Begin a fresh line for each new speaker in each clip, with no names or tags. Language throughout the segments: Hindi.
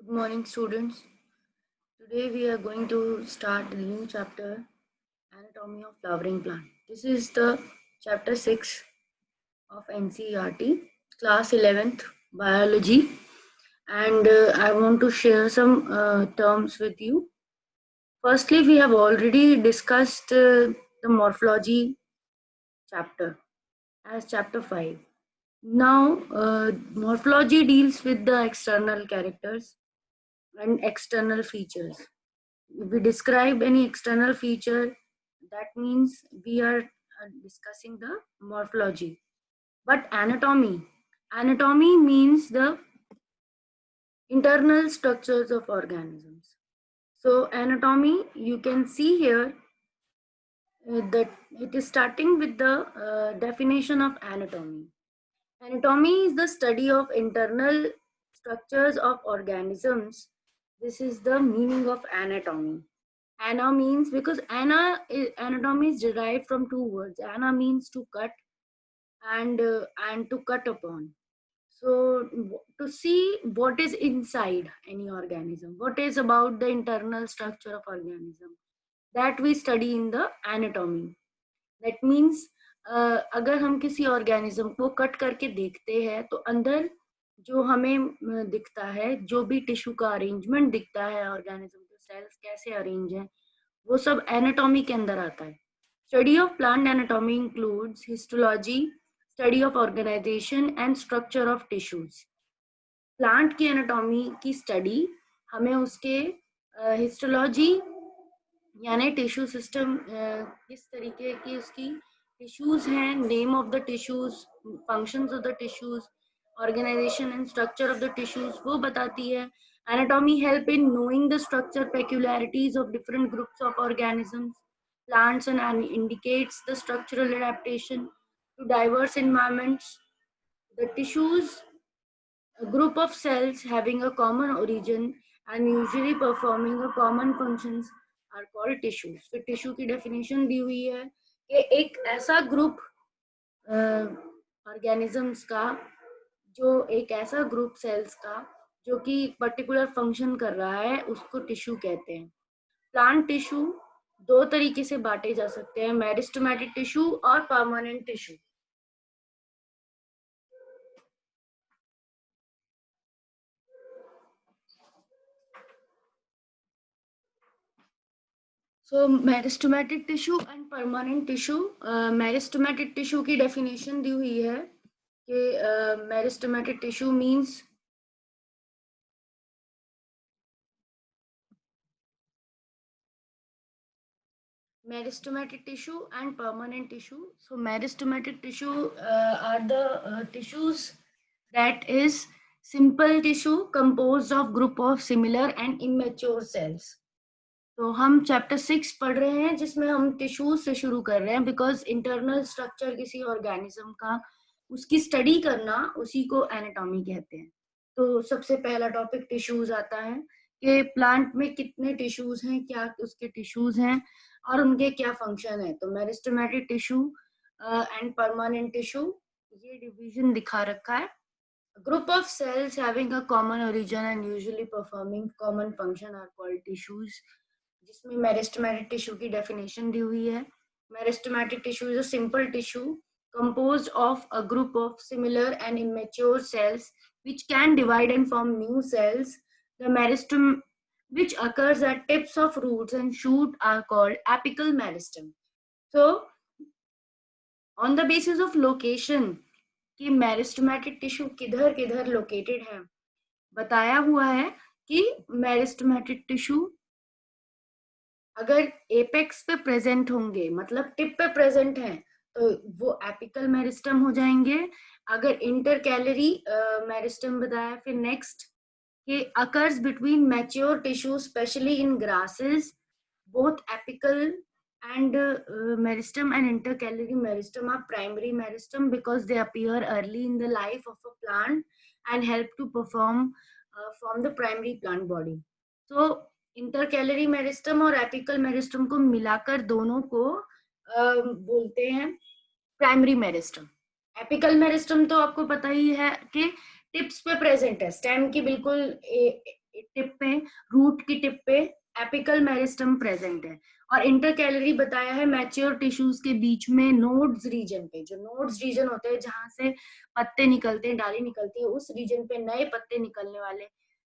Good morning, students. Today we are going to start the new chapter, Anatomy of Flowering Plant. This is the chapter 6 of NCERT, class 11th, biology, and I want to share some terms with you. Firstly, we have already discussed the morphology chapter as chapter 5. Now, morphology deals with the external characters and external features. If we describe any external feature, that means we are discussing the morphology. But anatomy means the internal structures of organisms. So anatomy, you can see here that it is starting with the definition of anatomy. Anatomy is the study of internal structures of organisms. This is the meaning of anatomy. Ana means, because anatomy is derived from two words. Ana means to cut, and to cut upon. So to see what is inside any organism, what is about the internal structure of organism, that we study in the anatomy. That means अगर हम किसी ऑर्गेनिज्म को कट करके देखते हैं तो अंदर जो हमें दिखता है, जो भी टिश्यू का अरेंजमेंट दिखता है, ऑर्गेनिज्म के सेल्स कैसे अरेंज हैं, वो सब एनाटॉमी के अंदर आता है. Study of plant anatomy includes histology, study of organisation and structure of tissues. Plant की एनाटॉमी की स्टडी हमें उसके हिस्टोलॉजी यानी टिश्यू सिस्टम किस तरीके की उसकी टिश्यूज हैं, name of the tissues, functions of the tissues, organisation and structure of the tissues वो बताती है. Anatomy help in knowing the structure peculiarities of different groups of organisms, plants, and indicates the structural adaptation to diverse environments. The tissues, a group of cells having a common origin and usually performing a common functions are called tissues. फिर टिश्यू की डेफिनेशन दी हुई है कि एक ऐसा ग्रुप ऑर्गेनिजम्स का, जो एक ऐसा ग्रुप सेल्स का जो कि पर्टिकुलर फंक्शन कर रहा है, उसको टिश्यू कहते हैं. प्लांट टिश्यू दो तरीके से बांटे जा सकते हैं, मेरिस्टेमेटिक टिश्यू और permanent tissue. So meristematic tissue and permanent tissue. Meristematic tissue की डेफिनेशन दी हुई है कि meristematic tissue means meristematic tissue and permanent tissue. So meristematic tissue are the tissues that is simple tissue composed of group of similar and immature cells. तो हम चैप्टर 6 पढ़ रहे हैं जिसमें हम टिश्यूज से शुरू कर रहे हैं, बिकॉज इंटरनल स्ट्रक्चर किसी ऑर्गेनिज्म का, उसकी स्टडी करना, उसी को एनाटॉमी कहते हैं. तो सबसे पहला टॉपिक टिश्यूज आता है कि प्लांट में कितने टिश्यूज हैं, क्या उसके टिश्यूज हैं और उनके क्या फंक्शन है. तो meristematic tissue and permanent tissue, ये डिवीजन दिखा रखा है. Group of cells having a common origin and usually performing common function are called tissues. जिसमें मेरिस्टेमेटिक टिश्यू की डेफिनेशन दी हुई है. Meristematic tissue is a simple tissue composed of a group of similar and immature cells which can divide and form new cells. The meristem which occurs at tips of roots and shoot are called apical meristem. So on the basis of location कि मेरिस्टेमेटिक टिश्यू किधर किधर लोकेटेड है, बताया हुआ है कि मेरिस्टेमेटिक टिश्यू अगर एपेक्स पे प्रेजेंट होंगे, मतलब टिप पे प्रेजेंट हैं, तो वो एपिकल मेरिस्टम हो जाएंगे. अगर इंटरकैलरी मेरिस्टम बताया. फिर नेक्स्ट कि occurs between mature tissue specially in grasses, both apical and meristem and intercalary meristem are primary meristem because they appear early in the life of a plant and help to perform from the primary plant body. So intercalary meristem और apical meristem को मिलाकर दोनों को बोलते हैं प्राइमरी मेरिस्टम. एपिकल मेरिस्टम तो आपको पता ही है कि टिप्स पे प्रेजेंट है, स्टेम की बिल्कुल टिप पे, रूट की टिप पे एपिकल मेरिस्टम प्रेजेंट है। और इंटरकैलरी बताया है मैच्योर टिश्यूज के बीच में नोड्स रीजन पे, जो नोड्स रीजन होते हैं जहां से पत्ते निकलते हैं, डाली निकलती है, उस रीजन पे नए पत्ते निकलने वाले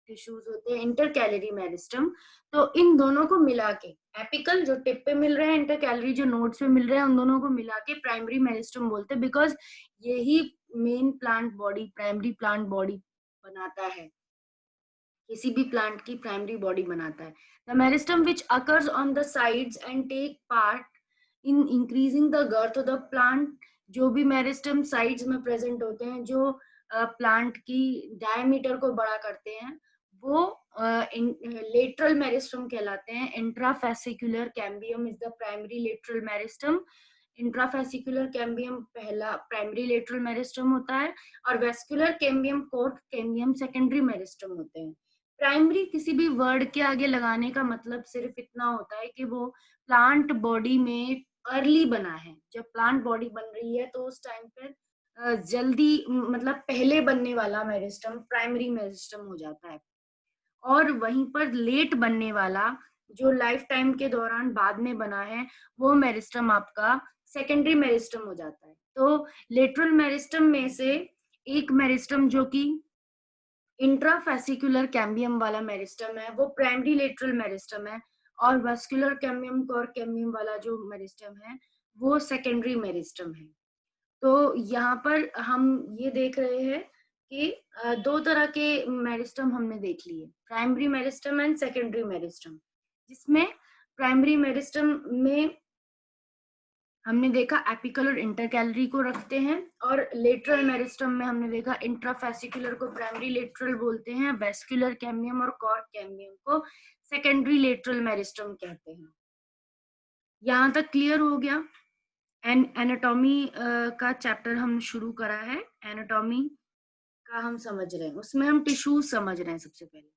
टिश्यूज होते हैं इंटरकैलरी मेरिस्टम। तो इन दोनों को मिला के, एपिकल जो टिप पे मिल रहे हैं, इंटरकैलरी जो नोड्स पे मिल रहे हैं, उन दोनों को मिला के प्राइमरी मेरिस्टम बोलते हैं, बिकॉज यही main plant body, primary plant body बनाता है, किसी भी प्लांट की प्राइमरी बॉडी बनाता है। The meristem which occurs on the sides and take part in increasing the girth of the plant, जो भी मेरिस्टम साइड्स में प्रेजेंट होते हैं, जो प्लांट की डायमीटर को बड़ा करते हैं, वो लेटरल मेरिस्टम कहलाते हैं। Intrafascicular cambium is the primary lateral meristem. Intrafascicular cambium पहला प्राइमरी लेटरल मेरिस्टम होता है, और vascular cambium, court cambium secondary meristem होते हैं। प्राइमरी किसी भी वर्ड के आगे लगाने का मतलब सिर्फ इतना होता है कि वो प्लांट बॉडी में अर्ली बना है। जब प्लांट बॉडी बन रही है तो उस टाइम पर जल्दी, मतलब पहले बनने वाला मेरिस्टम प्राइमरी मेरिस्टम हो जाता है, और वहीं पर लेट बनने वाला जो लाइफ टाइम के दौरान बाद में बना है, वो मेरिस्टम आपका सेकेंडरी मेरिस्टम हो जाता है। तो लेटरल मेरिस्टम में से एक मेरिस्टम जो कि इंट्राफेसिकुलर कैम्बियम वाला मेरिस्टम है, वो प्राइमरी लेटरल मेरिस्टम है, और वास्कुलर कैम्बियम और कैम्बियम वाला जो मेरिस्टम है, वो सेकेंडरी मेरिस्टम है। तो यहाँ पर हम ये देख रहे हैं कि दो तरह के मेरिस्टम हमने देख लिए, primary meristem and secondary meristem, जिसमें प्राइमरी मेरिस्टम में हमने देखा एपिकल और इंटरकैलरी को रखते हैं, और लेटरल मेरिस्टम में हमने देखा इंट्राफेसिकुलर को प्राइमरी लेटरल बोलते हैं, वेस्कुलर कैम्बियम और कॉर्क कैम्बियम को सेकेंडरी लेटरल मेरिस्टम कहते हैं। यहाँ तक क्लियर हो गया? एनाटॉमी का चैप्टर हम शुरू करा है, एनाटॉमी का हम समझ रहे हैं, उसमें हम टिश्यूज समझ रहे हैं सबसे पहले।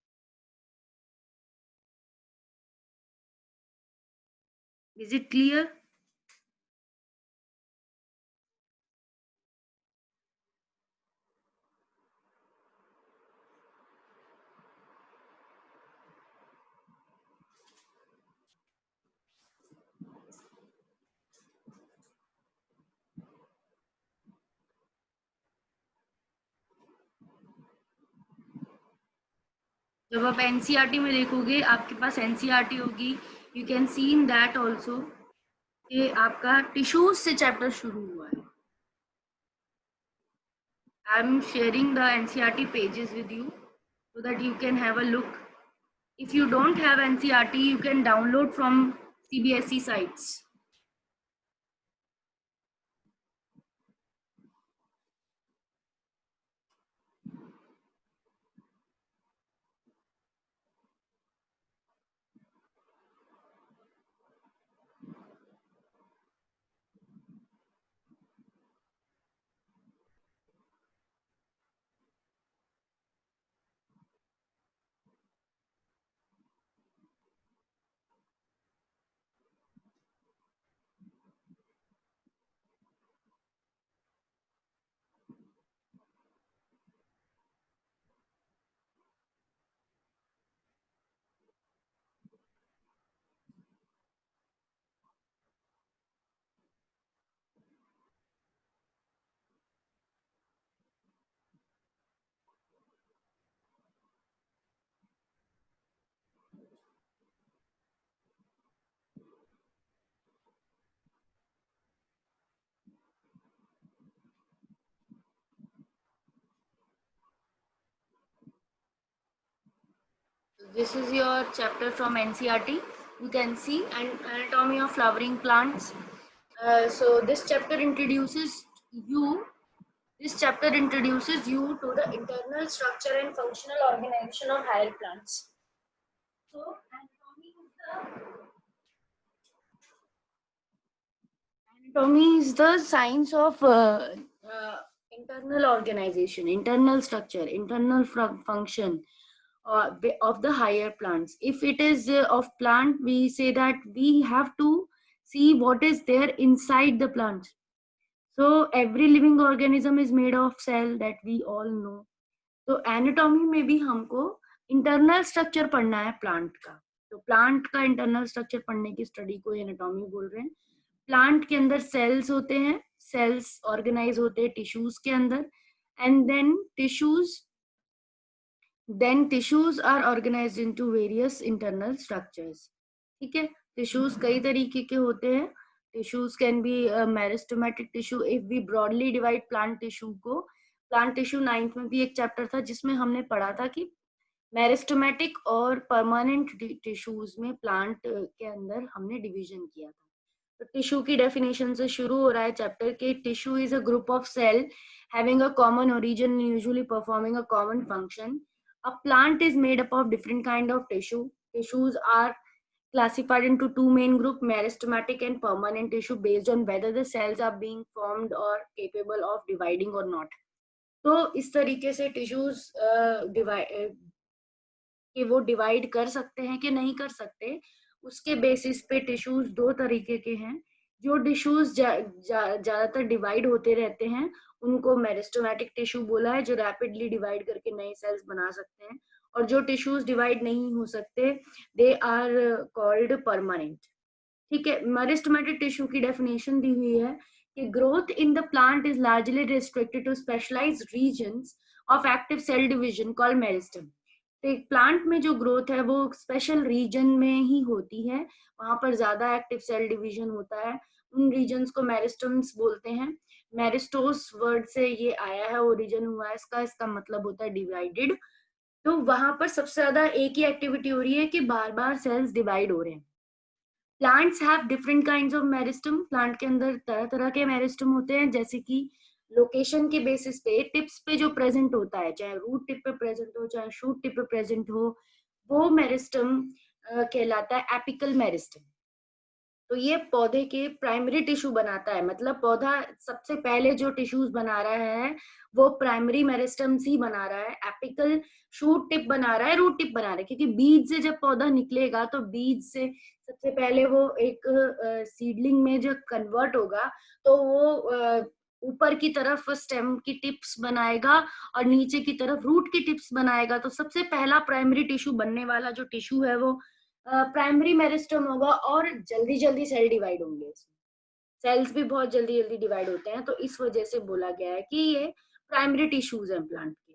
Is it clear? जब आप एनसीईआरटी में देखोगे, आपके पास एनसीईआरटी होगी, you can see in that also कि आपका टिश्यूज से चैप्टर शुरू हुआ है। I am sharing the NCERT pages with you so that you can have a look. If you don't have NCERT, you can download from CBSE sites. This is your chapter from NCERT. You can see anatomy of flowering plants. So this chapter introduces you. This chapter introduces you to the internal structure and functional organization of higher plants. So anatomy is the science of internal organization, internal structure, internal function of the higher plants. If it is of plant, we say that we have to see what is there inside the plant. So every living organism is made of cell, that we all know. तो एनाटॉमी में भी हमको इंटरनल स्ट्रक्चर पढ़ना है प्लांट का, तो प्लांट का इंटरनल स्ट्रक्चर पढ़ने की स्टडी को एनाटॉमी बोल रहे हैं। प्लांट के अंदर सेल्स होते हैं, सेल्स ऑर्गेनाइज होते हैं टिश्यूज के अंदर, and then tissues are organised into various internal structures. ठीक है, टिश्यूज कई तरीके के होते हैं। Tissues can be meristematic tissue. If we broadly divide plant tissue को, प्लांट टिश्यू 9th में भी एक चैप्टर था जिसमें हमने पढ़ा था कि मेरिस्टेमेटिक और परमानेंट टिश्यूज में प्लांट के अंदर हमने डिवीजन किया था। तो टिश्यू की डेफिनेशन से शुरू हो रहा है चैप्टर के। Tissue is a group of cell having a common origin and usually performing a common function. A plant is made up of different kind of tissue. Tissues are classified into two main groups, meristematic and permanent tissue, based on whether the cells are being formed or capable of dividing or not. तो इस तरीके से टिश्यूज कि वो डिवाइड कर सकते हैं कि नहीं कर सकते, उसके बेसिस पे टिश्यूज दो तरीके के हैं। जो टिश्यूज ज्यादातर डिवाइड होते रहते हैं उनको मेरिस्टेमेटिक टिश्यू बोला है, जो रैपिडली डिवाइड करके नए सेल्स बना सकते हैं। और जो टिश्यूज डिवाइड नहीं हो सकते, दे आर कॉल्ड परमानेंट। ठीक है, मेरिस्टेमेटिक टिश्यू की डेफिनेशन दी हुई है कि growth in the plant is largely restricted to specialised regions of active cell division called meristem. तो एक प्लांट में जो ग्रोथ है वो स्पेशल रीजन में ही होती है, वहां पर ज्यादा एक्टिव सेल डिवीजन होता है। उन रीजन्स को मेरिस्टम्स बोलते हैं। मेरिस्टोस वर्ड से ये आया है, ओरिजिन हुआ है इसका। इसका मतलब होता है डिवाइडेड। तो वहां पर सबसे ज्यादा एक ही एक्टिविटी हो रही है कि बार बार सेल्स डिवाइड हो रहे हैं। Plants have different kinds of meristem. Plant के अंदर तरह तरह के मेरिस्टम होते हैं, जैसे कि लोकेशन के बेसिस पे टिप्स पे जो प्रेजेंट होता है, चाहे रूट टिप पे प्रेजेंट हो चाहे शूट टिप पे प्रेजेंट हो, वो मेरिस्टम कहलाता है एपिकल मेरिस्टम। तो ये पौधे के प्राइमरी टिश्यू बनाता है, मतलब पौधा सबसे पहले जो टिश्यूज बना रहा है वो प्राइमरी मेरिस्टम्स ही बना रहा है। एपिकल शूट टिप बना रहा है, रूट टिप बना रहा है, क्योंकि बीज से जब पौधा निकलेगा तो बीज से सबसे पहले वो एक सीडलिंग में जब कन्वर्ट होगा तो वो ऊपर की तरफ स्टेम की टिप्स बनाएगा और नीचे की तरफ रूट की टिप्स बनाएगा। तो सबसे पहला प्राइमरी टिश्यू बनने वाला जो टिश्यू है वो प्राइमरी मेरिस्टम होगा, और जल्दी जल्दी सेल डिवाइड होंगे इसमें। सेल्स भी बहुत जल्दी जल्दी डिवाइड होते हैं, तो इस वजह से बोला गया है कि ये प्राइमरी टिश्यूज हैं प्लांट के।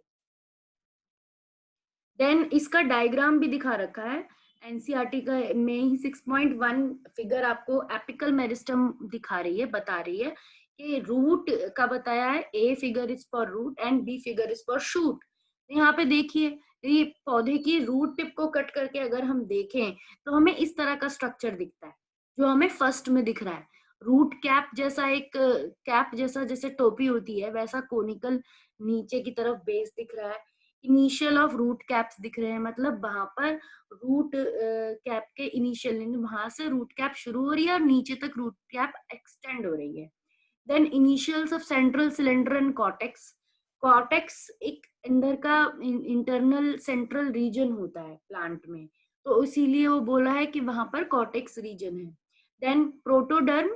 देन इसका डायग्राम भी दिखा रखा है एनसीईआरटी का में ही। 6.1 फिगर आपको एपिकल मेरिस्टम दिखा रही है, बता रही है कि रूट का बताया है। A figure is for root and B figure is for shoot. यहाँ पे देखिए, ये पौधे की रूट टिप को कट करके अगर हम देखें तो हमें इस तरह का स्ट्रक्चर दिखता है जो हमें फर्स्ट में दिख रहा है। रूट कैप जैसा, एक कैप जैसा जैसे टोपी होती है वैसा कोनिकल नीचे की तरफ बेस दिख रहा है। इनिशियल ऑफ रूट कैप्स दिख रहे हैं, मतलब वहां पर रूट कैप के इनिशियल, वहां से रूट कैप शुरू हो रही है और नीचे तक रूट कैप एक्सटेंड हो रही है। Then initials of central cylinder and cortex. Cortex एक अंदर का इंटरनल सेंट्रल रीजन होता है प्लांट में, तो इसीलिए वो बोला है कि वहां पर कॉर्टेक्स रीजन है। देन प्रोटोडर्म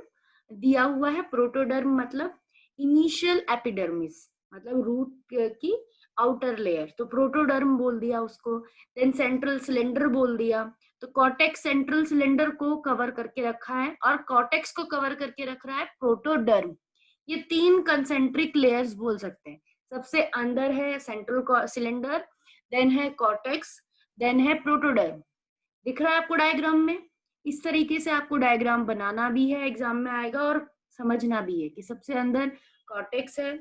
दिया हुआ है। प्रोटोडर्म मतलब इनिशियल एपिडर्मिस, मतलब रूट की आउटर लेयर, तो प्रोटोडर्म बोल दिया उसको। देन सेंट्रल सिलेंडर बोल दिया। तो कॉर्टेक्स सेंट्रल सिलेंडर को कवर करके रखा है और कॉर्टेक्स को कवर करके रख रहा है प्रोटोडर्म। ये तीन कंसेंट्रिक लेयर्स बोल सकते हैं। सबसे अंदर है सेंट्रल सिलेंडर, देन है कॉर्टेक्स, देन है प्रोटोडर्म। दिख रहा है आपको डायग्राम में? इस तरीके से आपको डायग्राम बनाना भी है, एग्जाम में आएगा, और समझना भी है कि सबसे अंदर कॉर्टेक्स है,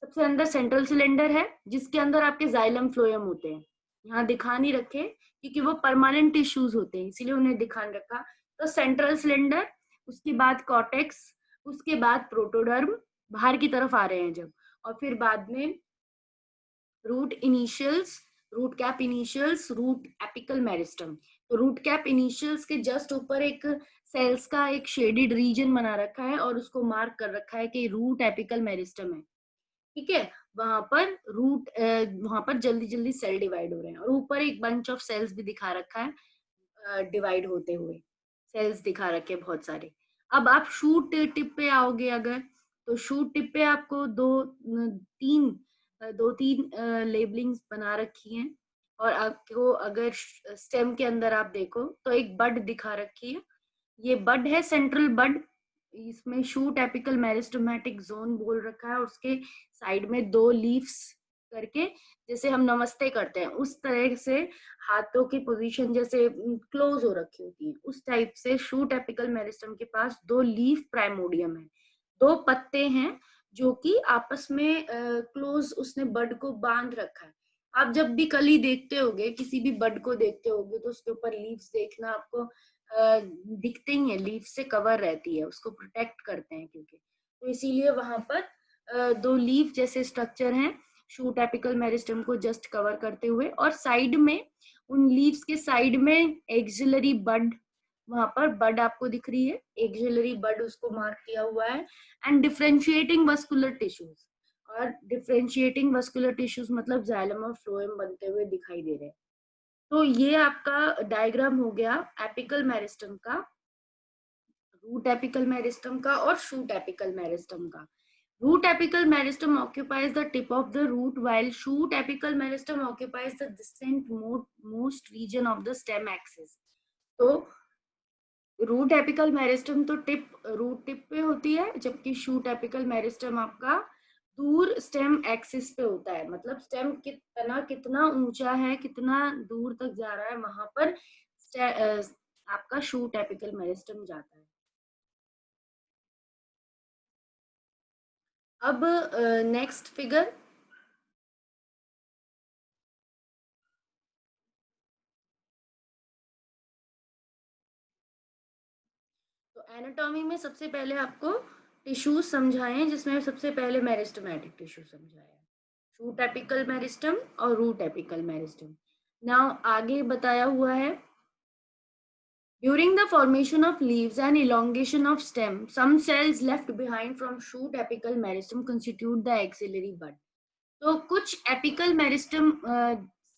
सबसे अंदर सेंट्रल सिलेंडर है जिसके अंदर आपके जाइलम फ्लोएम होते हैं। यहाँ दिखा नहीं रखे क्योंकि वो परमानेंट टिश्यूज होते हैं, इसीलिए उन्हें दिखा नहीं रखा। तो सेंट्रल सिलेंडर, उसके बाद कॉर्टेक्स, उसके बाद प्रोटोडर्म बाहर की तरफ आ रहे हैं जब, और फिर बाद में root initials, root cap initials, root apical meristem. तो रूट कैप इनिशियल्स के जस्ट ऊपर एक सेल्स का एक शेडेड रीजन बना रखा है और उसको मार्क कर रखा है कि रूट एपिकल मेरिस्टम है। ठीक है, वहां पर रूट, वहां पर जल्दी जल्दी सेल डिवाइड हो रहे हैं, और ऊपर एक बंच ऑफ सेल्स भी दिखा रखा है डिवाइड होते हुए, सेल्स दिखा रखे हैं बहुत सारे। अब आप शूट टिप पे आओगे अगर, तो शूट टिप पे आपको दो तीन लेबलिंग्स बना रखी हैं। और आपको अगर स्टेम के अंदर आप देखो तो एक बड दिखा रखी है, ये बड है, सेंट्रल बड। इसमें शूट एपिकल मेरिस्टेमेटिक जोन बोल रखा है, और उसके साइड में 2 लीव्स करके, जैसे हम नमस्ते करते हैं उस तरह से हाथों की पोजीशन जैसे क्लोज हो रखी होती है, उस टाइप से शूट एपिकल मेरिस्टम के पास 2 लीफ प्राइमोडियम है, 2 पत्ते हैं जो कि आपस में क्लोज उसने बड को बांध रखा है। आप जब भी कली देखते होगे, किसी भी बड को देखते होगे, तो उसके ऊपर लीव्स देखना आपको दिखते ही है, लीफ से कवर रहती है, उसको प्रोटेक्ट करते हैं, क्योंकि तो इसीलिए वहां पर 2 लीफ जैसे स्ट्रक्चर हैं शूट एपिकल मेरिस्टम को जस्ट कवर करते हुए, और साइड में उन लीव्स के साइड में एक्सिलरी बड, वहां पर बड आपको दिख रही है, एक्सिलरी बड उसको मार्क किया हुआ है, एंड डिफरेंशिएटिंग वस्कुलर टिश्यूज, और डिफरेंशिएटिंग वस्कुलर टिश्यूज मतलब जाइलम और फ्लोएम बनते हुए दिखाई दे रहे हैं। तो ये आपका डायग्राम हो गया एपिकल मेरिस्टम का, रूट एपिकल मेरिस्टम का और शूट एपिकल मेरिस्टम का। Root apical meristem occupies the tip of the root, while shoot apical meristem occupies the distant most region of the stem axis. तो रूट एपिकल मेरिस्टम तो रूट टिप पे होती है, जबकि शूट एपिकल मेरिस्टम आपका दूर स्टेम एक्सिस पे होता है, मतलब स्टेम कितना ऊंचा है, कितना दूर तक जा रहा है, वहां पर आपका शूट एपिकल मेरिस्टम जाता है। अब नेक्स्ट फिगर, तो एनाटॉमी में सबसे पहले आपको टिश्यूज समझाए, जिसमें सबसे पहले मेरिस्टेमेटिक टिश्यू समझाया, शूट एपिकल मेरिस्टम और रूट एपिकल मेरिस्टम। नाउ आगे बताया हुआ है, during the formation of leaves and elongation of stem, some cells left behind from shoot apical meristem constitute the axillary bud. तो कुछ एपिकल मेरिस्टम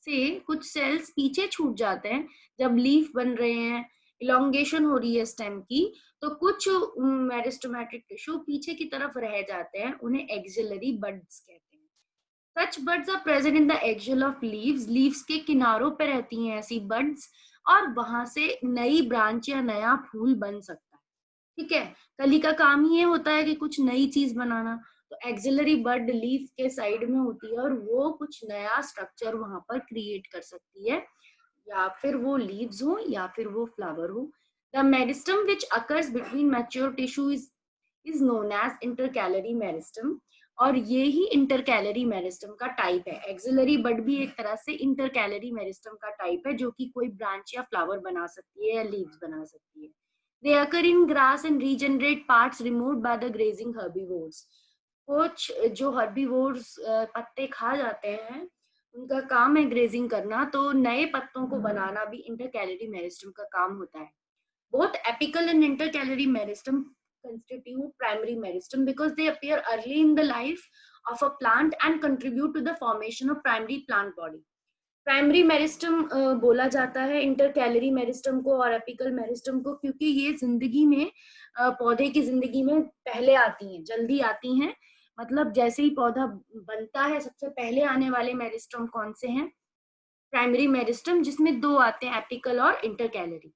से कुछ सेल्स पीछे छूट जाते हैं जब लीफ बन रहे हैं, इलोंगेशन हो रही है स्टेम की, तो कुछ मेरिस्टमेटिक टिश्यू पीछे की तरफ रह जाते हैं, उन्हें एक्सिलरी बड्स कहते हैं। Such buds are present in the axial of leaves. Leaves के किनारों पे रहती हैं ऐसी buds, और वहां से नई ब्रांच या नया फूल बन सकता है। ठीक है, कली का काम ही ये होता है कि कुछ नई चीज बनाना, तो एक्सिलरी बड लीफ के साइड में होती है, और वो कुछ नया स्ट्रक्चर वहां पर क्रिएट कर सकती है, या फिर वो लीव्स हो या फिर वो फ्लावर हो। The meristem which occurs between mature tissue is known as intercalary meristem, और ये ही इंटरकैलरी मेरिस्टम का टाइप है। एक्सिलरी बड भी एक तरह से इंटरकैलरी मेरिस्टम का टाइप है, जो कि कोई ब्रांच या फ्लावर बना सकती है या लीव्स बना सकती है। They occur in grass and regenerate parts removed by the grazing herbivores. कुछ जो हर्बीवोर्स पत्ते खा जाते हैं, उनका काम है ग्रेजिंग करना, तो नए पत्तों को बनाना भी इंटरकैलरी मेरिस्टम का काम होता है। Both apical and intercalary meristem constitute primary meristem because they appear early in the life of a plant and contribute to the formation of primary plant body. Primary meristem बोला जाता है इंटरकैलरी मेरिस्टम को और एपिकल मेरिस्टम को, क्योंकि ये जिंदगी में पौधे की जिंदगी में पहले आती हैं, जल्दी आती हैं। मतलब जैसे ही पौधा बनता है, सबसे पहले आने वाले मेरिस्टम कौन से हैं? प्राइमरी मेरिस्टम, जिसमें 2 आते हैं, एपिकल और इंटरकैलरी।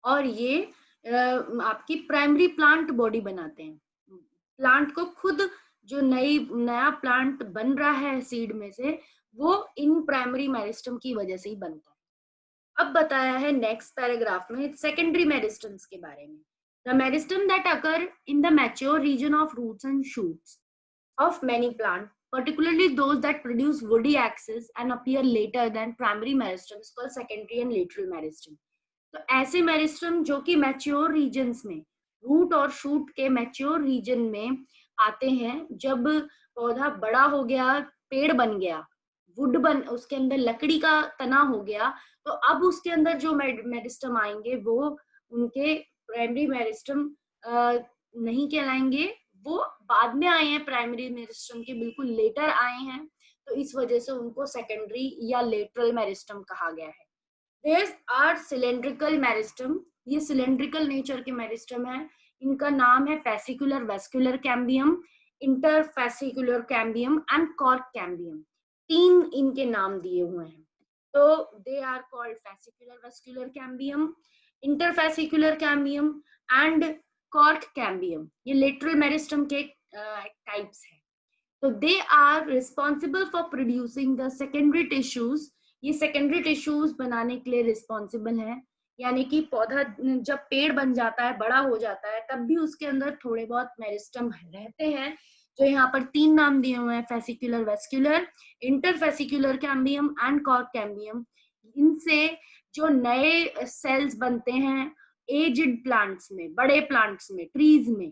और ये आपकी प्राइमरी प्लांट बॉडी बनाते हैं। प्लांट को खुद, जो नया प्लांट बन रहा है सीड में से, वो इन प्राइमरी मेरिस्टम की वजह से ही बनता है। अब बताया है नेक्स्ट पैराग्राफ में सेकेंडरी मेरिस्टम्स के बारे में। The meristem that occur in the mature region of roots and shoots of many plants, particularly those that produce woody axis and appear later than primary meristem, is called secondary and lateral meristem. तो ऐसे मेरिस्टम जो कि मैच्योर रीजन्स में, रूट और शूट के मैच्योर रीजन में आते हैं, जब पौधा बड़ा हो गया, पेड़ बन गया, वुड बन, उसके अंदर लकड़ी का तना हो गया, तो अब उसके अंदर जो मेरिस्टम आएंगे वो उनके प्राइमरी मेरिस्टम नहीं कहलाएंगे, वो बाद में आए हैं, प्राइमरी मेरिस्टम के बिल्कुल लेटर आए हैं, तो इस वजह से उनको सेकेंडरी या लेटरल मेरिस्टम कहा गया है। These are cylindrical मेरिस्टम, ये सिलेंड्रिकल नेचर के मेरिस्टम है। इनका नाम है fascicular vascular cambium, interfascicular cambium and cork cambium. तीन इनके नाम दिए हुए हैं। तो they are called fascicular vascular cambium, interfascicular cambium and cork cambium. ये लेटरल मेरिस्टम के टाइप्स है। तो they are responsible for producing the secondary tissues. ये सेकेंडरी टिश्यूज बनाने के लिए रिस्पॉन्सिबल है। यानी कि पौधा जब पेड़ बन जाता है, बड़ा हो जाता है, तब भी उसके अंदर थोड़े बहुत मेरिस्टम रहते हैं, जो यहाँ पर तीन नाम दिए हुए हैं, fascicular vascular, interfascicular cambium and cork cambium. इनसे जो नए सेल्स बनते हैं एज्ड प्लांट्स में, बड़े प्लांट्स में, ट्रीज में,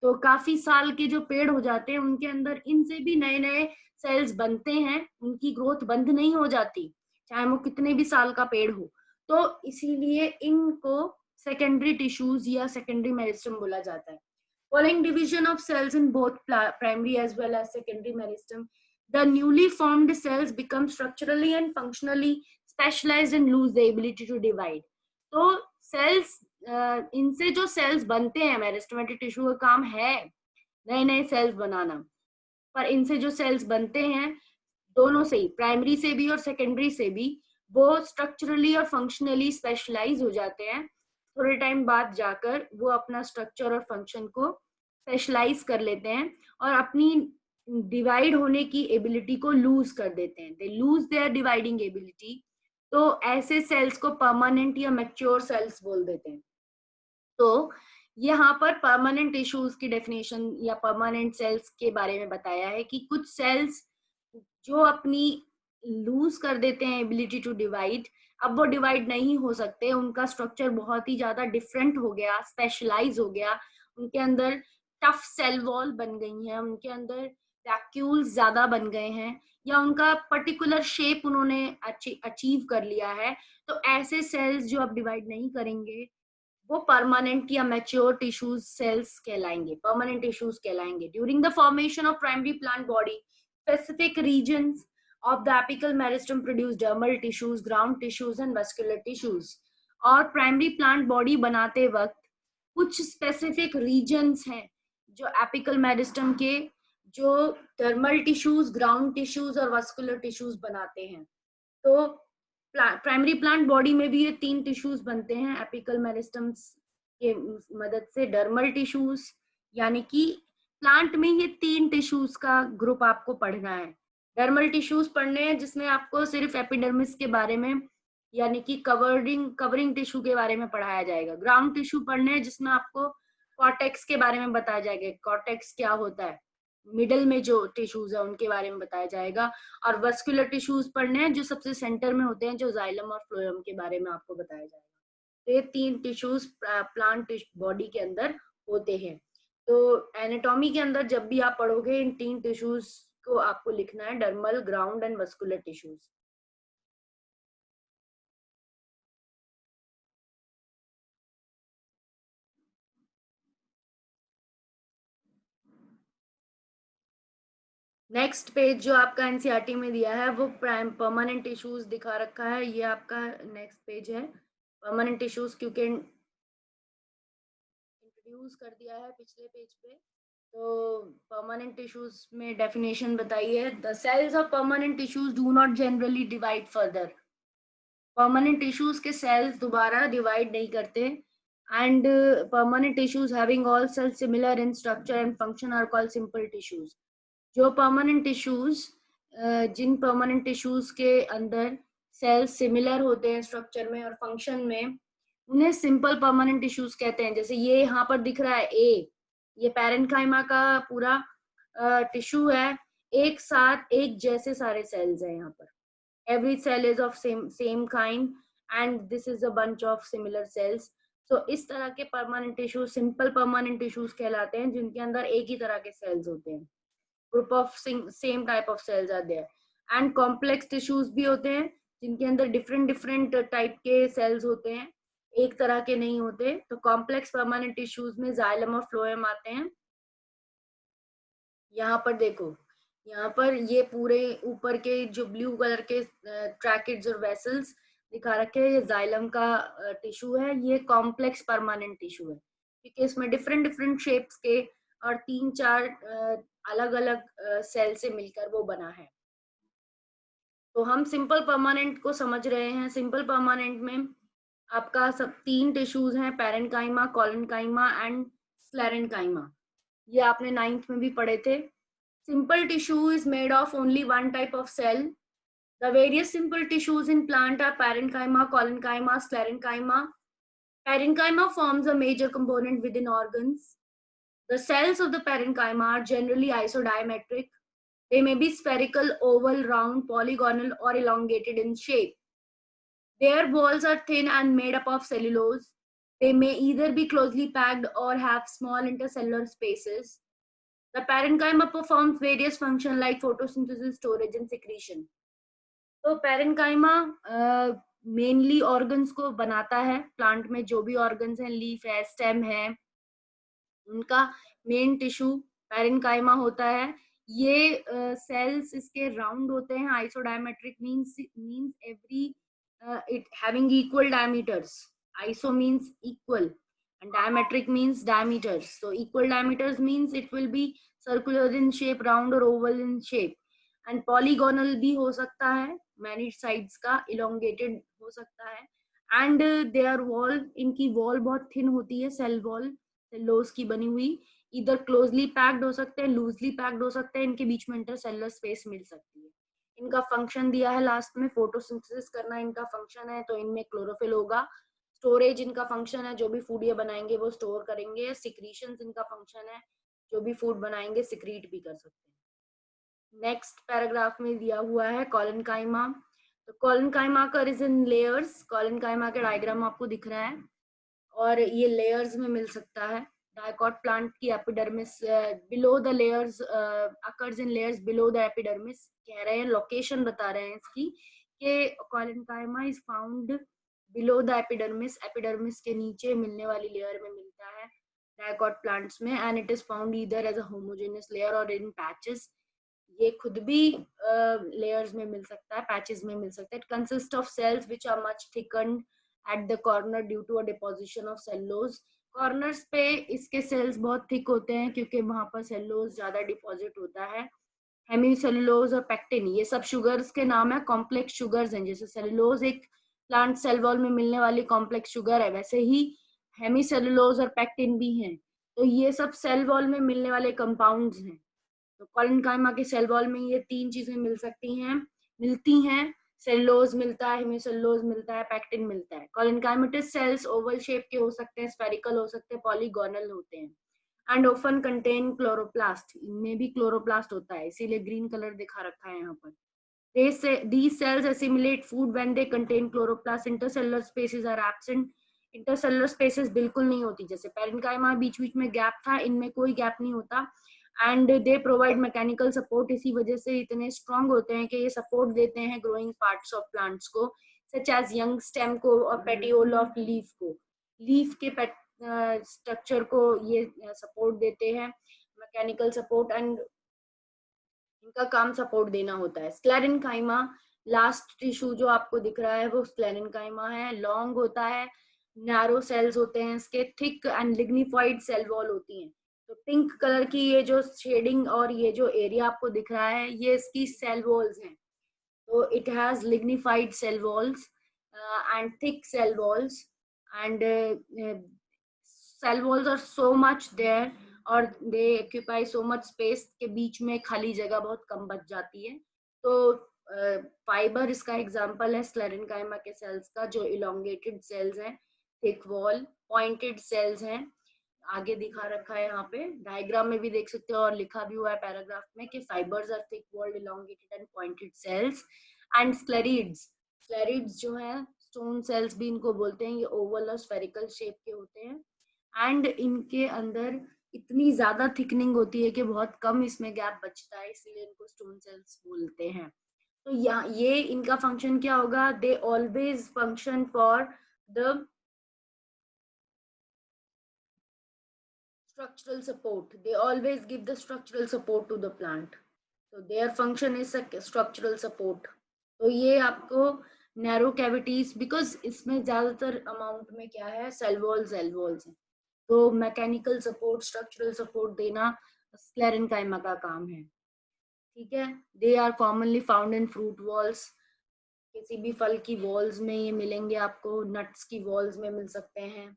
तो काफी साल के जो पेड़ हो जाते हैं उनके अंदर इनसे भी नए नए सेल्स बनते हैं, उनकी ग्रोथ बंद नहीं हो जाती, चाहे वो कितने भी साल का पेड़ हो। तो इसीलिए इनको सेकेंडरी टिश्यूज या सेकेंडरी मेरिस्टम बोला जाता है। Following division of cells in both primary as well as secondary meristem, the newly formed cells become structurally and functionally specialized and lose the ability to divide. तो सेल्स, इनसे जो सेल्स बनते हैं, मेरिस्टेमेटिक टिश्यू का काम है नए नए सेल्स बनाना, पर इनसे जो सेल्स बनते हैं दोनों से ही, प्राइमरी से भी और सेकेंडरी से भी, वो स्ट्रक्चरली और फंक्शनली स्पेशलाइज हो जाते हैं। थोड़े टाइम बाद जाकर वो अपना स्ट्रक्चर और फंक्शन को स्पेशलाइज कर लेते हैं और अपनी डिवाइड होने की एबिलिटी को लूज कर देते हैं। They lose their dividing ability. तो ऐसे सेल्स को परमानेंट या मैच्योर सेल्स बोल देते हैं। तो यहाँ पर परमानेंट टिश्यूज की डेफिनेशन या परमानेंट सेल्स के बारे में बताया है कि कुछ सेल्स जो अपनी लूज कर देते हैं एबिलिटी टू डिवाइड, अब वो डिवाइड नहीं हो सकते, उनका स्ट्रक्चर बहुत ही ज्यादा डिफरेंट हो गया, स्पेशलाइज हो गया, उनके अंदर टफ सेल वॉल बन गई है, उनके अंदर वैक्यूल्स ज्यादा बन गए हैं, या उनका पर्टिकुलर शेप उन्होंने अचीव कर लिया है। तो ऐसे सेल्स जो अब डिवाइड नहीं करेंगे वो परमानेंट या मैच्योर टिश्यूज सेल्स कहलाएंगे, परमानेंट टिश्यूज कहलाएंगे। During the formation of primary plant body, specific regions of the apical meristem produce dermal tissues, ground tissues and vascular tissues। और प्राइमरी प्लांट बॉडी बनाते वक्त कुछ स्पेसिफिक रीजन्स हैं जो एपिकल मेरिस्टम के, जो डर्मल टिश्यूज, ग्राउंड टिश्यूज और वास्कुलर टिश्यूज बनाते हैं। तो प्राइमरी प्लांट बॉडी में भी ये तीन टिश्यूज बनते हैं एपिकल मेरिस्टम्स के मदद से। डर्मल टिश्यूज यानी कि प्लांट में ये तीन टिश्यूज का ग्रुप आपको पढ़ना है। डर्मल टिश्यूज पढ़ने हैं जिसमें आपको सिर्फ एपिडर्मिस के बारे में यानी कि कवरिंग टिश्यू के बारे में पढ़ाया जाएगा। ग्राउंड टिश्यू पढ़ने हैं जिसमें आपको कॉर्टेक्स के बारे में बताया जाएगा, कॉर्टेक्स क्या होता है, मिडल में जो टिश्यूज है उनके बारे में बताया जाएगा। और वस्कुलर टिश्यूज पढ़ने हैं जो सबसे सेंटर में होते हैं, जो जाइलम और फ्लोएम के बारे में आपको बताया जाएगा। तो ये तीन टिश्यूज प्लांट बॉडी के अंदर होते हैं। तो एनाटॉमी के अंदर जब भी आप पढ़ोगे इन तीन टिश्यूज को आपको लिखना है, dermal, ground and vascular tissues. Next page जो आपका एनसीईआरटी में दिया है वो परमानेंट टिश्यूज दिखा रखा है, ये आपका नेक्स्ट पेज है। परमानेंट टिश्यूज क्योंकि इंट्रोड्यूस कर दिया है पिछले पेज पे, तो परमानेंट टिश्यूज में डेफिनेशन बताइए। The cells of permanent tissues do not generally divide further. Permanent tissues के सेल्स दोबारा डिवाइड नहीं करते। And permanent tissues having all cells similar in structure and function are called simple tissues. जो परमानेंट टिश्यूज, जिन परमानेंट टिश्यूज के अंदर सेल्स सिमिलर होते हैं स्ट्रक्चर में और फंक्शन में, उन्हें सिंपल परमानेंट टिश्यूज कहते हैं। जैसे ये यहाँ पर दिख रहा है ए, ये पैरेन्काइमा का पूरा टिश्यू है, एक साथ एक जैसे सारे सेल्स हैं यहाँ पर। every cell is of same kind and this is a bunch of similar cells। so इस तरह के permanent tissues simple permanent tissues कहलाते हैं, जिनके अंदर एक ही तरह के सेल्स होते हैं। Group of same type of cells are there. And complex tissues भी होते हैं जिनके अंदर डिफरेंट डिफरेंट टाइप के सेल्स होते हैं, एक तरह के नहीं होते। तो कॉम्प्लेक्स परमानेंट टिश्यूज में जाइलम और फ्लोएम आते हैं। यहाँ पर देखो, यहाँ पर ये पूरे ऊपर के जो ब्लू कलर के ट्रैकेट्स और वेसल्स दिखा रखे हैं, ये जाइलम का टिश्यू है। ये कॉम्प्लेक्स परमानेंट टिश्यू है क्योंकि इसमें डिफरेंट डिफरेंट शेप्स के और तीन चार अलग अलग सेल से मिलकर वो बना है। तो हम सिंपल परमानेंट को समझ रहे हैं। सिंपल परमानेंट में आपका सब 3 टिश्यूज हैं, पैरेन्काइमा, कोलेनकाइमा एंड स्क्लेरेन्काइमा। ये आपने 9th में भी पढ़े थे। Simple tissue is made of only one type of cell. The various simple tissues in plant are parenchyma, collenchyma, sclerenchyma. Parenchyma forms a major component within organs. The cells of the parenchyma are generally isodiametric. They may be spherical, oval, round, polygonal, or elongated in shape. Their walls are thin and made up of cellulose. They may either be closely packed or have small intercellular spaces. The parenchyma performs various functions like photosynthesis, storage, and secretion. तो पैरेन्काइमा मेनली ऑर्गन्स को बनाता है। प्लांट में जो भी ऑर्गन्स हैं, लीफ है, स्टेम है, उनका मेन टिश्यू पैरेन्काइमा होता है। ये सेल्स इसके राउंड होते हैं। Isodiametric means every it having equal diameters. Iso means equal and diametric means diameters. So equal diameters means it will be circular in shape, round or oval in shape. And polygonal भी हो सकता है, many sides का, elongated हो सकता है. And their wall, इनकी wall बहुत thin होती है, cell wall, cellulose की बनी हुई. इधर क्लोजली पैक्ड हो सकते हैं, लूजली पैक्ड हो सकते हैं, इनके बीच में इंटरसेलुलर स्पेस मिल सकती है. इनका फंक्शन दिया है लास्ट में, फोटोसिंथेसिस करना इनका फंक्शन है, तो इनमें क्लोरोफिल होगा. स्टोरेज इनका फंक्शन है, जो भी फूड ये बनाएंगे वो स्टोर करेंगे. सिक्रीशंस इनका फंक्शन है, जो भी फूड बनाएंगे सिक्रीट भी कर सकते हैं. नेक्स्ट पैराग्राफ में दिया हुआ है कोलेनकाइमा. तो collenchyma occurs in layers. Collenchyma का डायग्राम आपको दिख रहा है और ये लेयर्स में मिल सकता है. डाइकॉट प्लांट की epidermis below the layers occurs in layers below the epidermis. कह रहे हैं, लोकेशन बता रहे हैं इसकी कि collenchyma is found below the epidermis. Epidermis के नीचे मिलने वाली लेयर में मिलता है डाइकॉट प्लांट्स में. And it is found either as a homogeneous layer or in patches. ये खुद भी लेयर्स में मिल सकता है, पैचेस में मिल सकता है. It consist of cells which are much thickened at the corner due to a deposition of cellulose. Corners पे इसके सेल्स बहुत थिक होते हैं क्योंकि वहां पर सेलुलोज ज्यादा डिपॉजिट होता है. हेमीसेलुलोज और पेक्टिन, ये सब शुगर्स के नाम है, कॉम्प्लेक्स शुगर्स हैं. जैसे सेलुलोज एक प्लांट सेल वॉल में मिलने वाली कॉम्प्लेक्स शुगर है, वैसे ही हेमीसेलुलोज और पेक्टिन भी हैं. तो ये सब सेल वॉल में मिलने वाले कंपाउंड्स हैं. तो कोलेनकाइमा के सेल वॉल में ये 3 चीजें मिलती हैं. सेलुलोज मिलता है, हेमीसेलुलोज मिलता है, पेक्टिन मिलता है. कोलेनकाइमेटिस सेल्स ओवल शेप के हो सकते हैं, स्फेरिकल हो सकते हैं, पॉलीगोनल होते हैं. And often contain chloroplast. इनमें भी क्लोरोप्लास्ट होता है, इसीलिए ग्रीन कलर दिखा रखा है यहाँ पर. These cells assimilate food when they contain chloroplast. Intercellular spaces are absent. Intercellular spaces बिल्कुल नहीं होती. जैसे पैरेन्काइमा बीच बीच में गैप था, इनमें कोई गैप नहीं होता. And they provide mechanical support. इसी वजह से इतने स्ट्रॉन्ग होते हैं कि ये सपोर्ट देते हैं ग्रोइंग पार्ट्स ऑफ प्लांट्स को, सच एज यंग स्टेम को और पेटियोल ऑफ लीफ को. लीफ के स्ट्रक्चर को ये सपोर्ट देते हैं, मैकेनिकल सपोर्ट. एंड इनका काम सपोर्ट देना होता है. स्क्लेरेन्काइमा, लास्ट टिश्यू जो आपको दिख रहा है वो स्क्लेरेन्काइमा है. लॉन्ग होता है, नैरो सेल्स होते हैं इसके, thick and lignified cell wall होती हैं. तो पिंक कलर की ये जो शेडिंग और ये जो एरिया आपको दिख रहा है, ये इसकी सेल वॉल्स हैं. So it has lignified cell walls and thick cell walls, and cell walls are so much there और they occupy so much space के बीच में खाली जगह बहुत कम बच जाती है. तो फाइबर इसका एग्जांपल है स्क्लेरेन्काइमा के सेल्स का, जो इलोंगेटेड सेल्स हैं, थिक वॉल, पॉइंटेड सेल्स हैं. आगे दिखा रखा है यहाँ पे, डायग्राम में भी देख सकते हो और लिखा भी हुआ है पैराग्राफ में कि fibres are thick walled elongated and pointed cells. And sclereids जो है, स्टोन सेल्स भी इनको बोलते हैं, ये ओवल और स्फेरिकल शेप के होते हैं. एंड इनके अंदर इतनी ज्यादा थिकनिंग होती है कि बहुत कम इसमें गैप बचता है, इसीलिए इनको स्टोन सेल्स बोलते हैं. तो यहाँ ये इनका फंक्शन क्या होगा? They always function for the structural support. They always give the structural support to the plant. So their function is a structural support. तो ये आपको नैरो कैविटीज, बिकॉज इसमें ज्यादातर अमाउंट में क्या है, सेल वॉल्स है, तो मैकेनिकल सपोर्ट, स्ट्रक्चरल सपोर्ट देना स्क्लेरेन्काइमा का काम है. ठीक है. They are commonly found in fruit walls. किसी भी फल की वॉल्स में ये मिलेंगे आपको, नट्स की वॉल्स में मिल सकते हैं।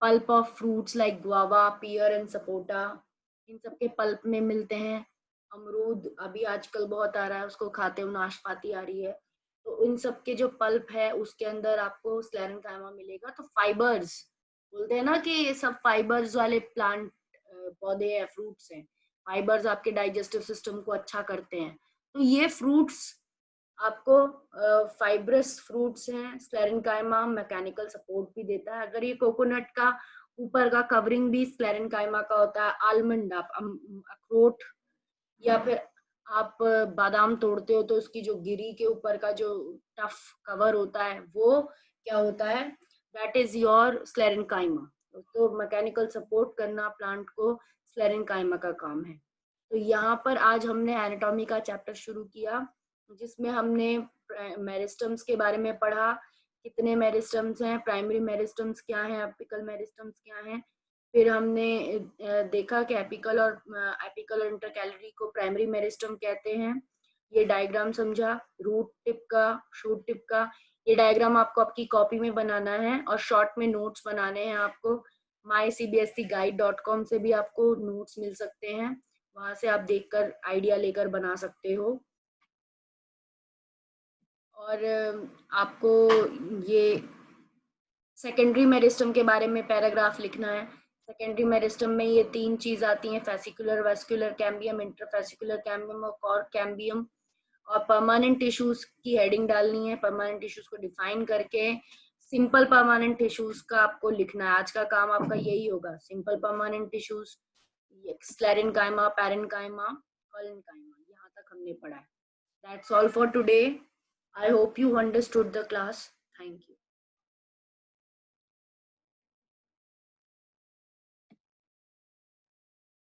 Pulp of fruits like guava, pear and sapota, इन सब के पल्प में मिलते हैं। अमरूद अभी आजकल बहुत आ रहा है, उसको खाते हुए नाशपाती आ रही है। तो इन सब के जो पल्प है उसके अंदर आपको स्क्लेरेंकाइमा मिलेगा। तो फाइबर्स बोलते हैं ना कि ये सब फाइबर्स वाले प्लांट पौधे हैं, फ्रूट्स हैं। फाइबर्स आपके डाइजेस्टिव सिस्टम को अच्छा करते हैं। तो ये फ्रूट्स आपको फाइब्रस फ्रूट्स हैं। स्क्लेरेंकाइमा मैकेनिकल सपोर्ट भी देता है। अगर ये कोकोनट का ऊपर का कवरिंग भी स्क्लेरेंकाइमा का होता है, आलमंड आप अखरोट या फिर आप बादाम तोड़ते हो तो उसकी जो गिरी के ऊपर का जो टफ कवर होता है वो क्या होता है, दैट इज योर स्क्लेरेंकाइमा। तो मैकेनिकल सपोर्ट करना प्लांट को स्क्लेरेंकाइमा का काम है। तो यहाँ पर आज हमने एनाटॉमी का चैप्टर शुरू किया, जिसमें हमने मेरिस्टम्स के बारे में पढ़ा। कितने मेरिस्टम्स हैं, प्राइमरी मेरिस्टम्स क्या हैं, एपिकल मेरिस्टम्स क्या हैं। फिर हमने देखा कि एपिकल और इंटरकैलरी को प्राइमरी मेरिस्टम कहते हैं। ये डायग्राम समझा, रूट टिप का, शूट टिप का। ये डायग्राम आपको आपकी कॉपी में बनाना है और शॉर्ट में नोट्स बनाने हैं आपको। mycbseguide.com से भी आपको नोट्स मिल सकते हैं, वहां से आप देखकर आइडिया लेकर बना सकते हो। और आपको ये सेकेंडरी मेरिस्टम के बारे में पैराग्राफ लिखना है। सेकेंडरी मेरिस्टम में ये 3 चीज आती हैं, fascicular, vascular cambium, interfascicular cambium और कॉर्ड कैम्बियम। और परमानेंट टिश्यूज की हेडिंग डालनी है, परमानेंट टिश्यूज को डिफाइन करके सिंपल परमानेंट टिश्यूज का आपको लिखना है। आज का काम आपका यही होगा, simple permanent tissues, sclerenchyma, parenchyma, collenchyma, यहाँ तक हमने पढ़ा है। That's all for today. I hope you understood the class. Thank you.